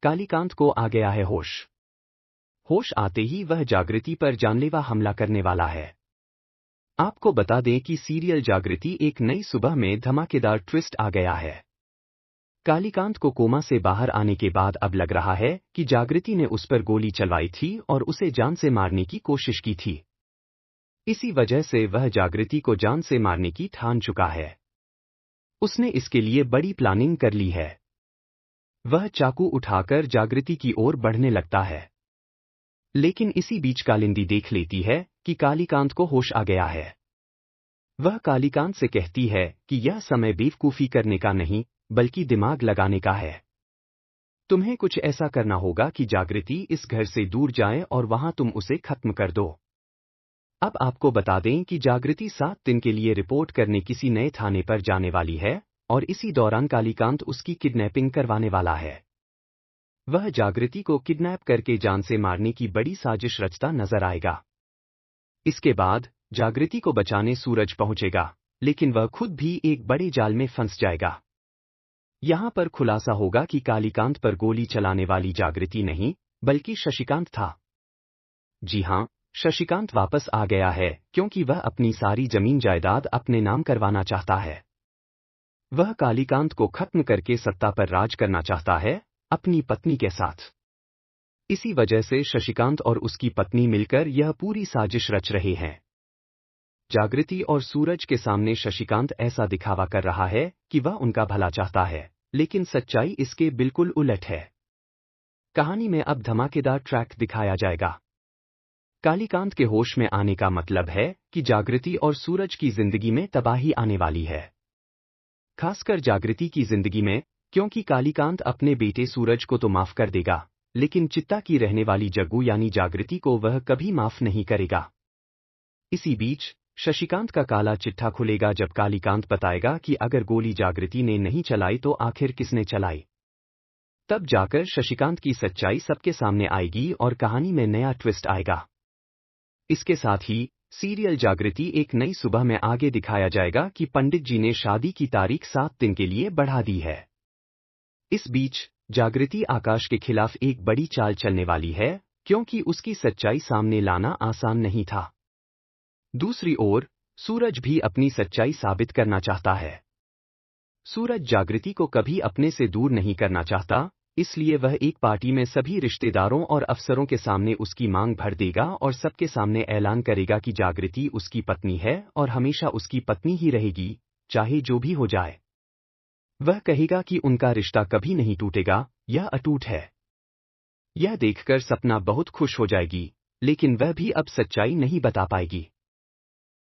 कालीकांत को आ गया है होश। होश आते ही वह जागृति पर जानलेवा हमला करने वाला है। आपको बता दें कि सीरियल जागृति एक नई सुबह में धमाकेदार ट्विस्ट आ गया है। कालीकांत को कोमा से बाहर आने के बाद अब लग रहा है कि जागृति ने उस पर गोली चलवाई थी और उसे जान से मारने की कोशिश की थी। इसी वजह से वह जागृति को जान से मारने की ठान चुका है। उसने इसके लिए बड़ी प्लानिंग कर ली है। वह चाकू उठाकर जागृति की ओर बढ़ने लगता है। लेकिन इसी बीच कालिंदी देख लेती है कि कालीकांत को होश आ गया है। वह कालीकांत से कहती है कि यह समय बेवकूफी करने का नहीं, बल्कि दिमाग लगाने का है। तुम्हें कुछ ऐसा करना होगा कि जागृति इस घर से दूर जाए और वहां तुम उसे खत्म कर दो। अब आपको बता दें कि जागृति 7 दिन के लिए रिपोर्ट करने किसी नए थाने पर जाने वाली है और इसी दौरान कालीकांत उसकी किडनैपिंग करवाने वाला है। वह जागृति को किडनैप करके जान से मारने की बड़ी साजिश रचता नजर आएगा। इसके बाद जागृति को बचाने सूरज पहुंचेगा, लेकिन वह खुद भी एक बड़े जाल में फंस जाएगा। यहां पर खुलासा होगा कि कालीकांत पर गोली चलाने वाली जागृति नहीं, बल्कि शशिकांत था। जी हां, शशिकांत वापस आ गया है क्योंकि वह अपनी सारी जमीन जायदाद अपने नाम करवाना चाहता है। वह कालीकांत को खत्म करके सत्ता पर राज करना चाहता है, अपनी पत्नी के साथ। इसी वजह से शशिकांत और उसकी पत्नी मिलकर यह पूरी साजिश रच रहे हैं। जागृति और सूरज के सामने शशिकांत ऐसा दिखावा कर रहा है कि वह उनका भला चाहता है, लेकिन सच्चाई इसके बिल्कुल उलट है। कहानी में अब धमाकेदार ट्रैक दिखाया जाएगा। कालीकांत के होश में आने का मतलब है कि जागृति और सूरज की जिंदगी में तबाही आने वाली है। खासकर जागृति की जिंदगी में, क्योंकि कालीकांत अपने बेटे सूरज को तो माफ कर देगा, लेकिन चित्ता की रहने वाली जग्गू यानी जागृति को वह कभी माफ नहीं करेगा। इसी बीच शशिकांत का काला चिट्ठा खुलेगा जब कालीकांत बताएगा कि अगर गोली जागृति ने नहीं चलाई तो आखिर किसने चलाई। तब जाकर शशिकांत की सच्चाई सबके सामने आएगी और कहानी में नया ट्विस्ट आएगा। इसके साथ ही सीरियल जागृति एक नई सुबह में आगे दिखाया जाएगा कि पंडित जी ने शादी की तारीख 7 दिन के लिए बढ़ा दी है। इस बीच जागृति आकाश के खिलाफ एक बड़ी चाल चलने वाली है, क्योंकि उसकी सच्चाई सामने लाना आसान नहीं था। दूसरी ओर सूरज भी अपनी सच्चाई साबित करना चाहता है। सूरज जागृति को कभी अपने से दूर नहीं करना चाहता, इसलिए वह एक पार्टी में सभी रिश्तेदारों और अफसरों के सामने उसकी मांग भर देगा और सबके सामने ऐलान करेगा कि जागृति उसकी पत्नी है और हमेशा उसकी पत्नी ही रहेगी, चाहे जो भी हो जाए। वह कहेगा कि उनका रिश्ता कभी नहीं टूटेगा, यह अटूट है। यह देखकर सपना बहुत खुश हो जाएगी, लेकिन वह भी अब सच्चाई नहीं बता पाएगी।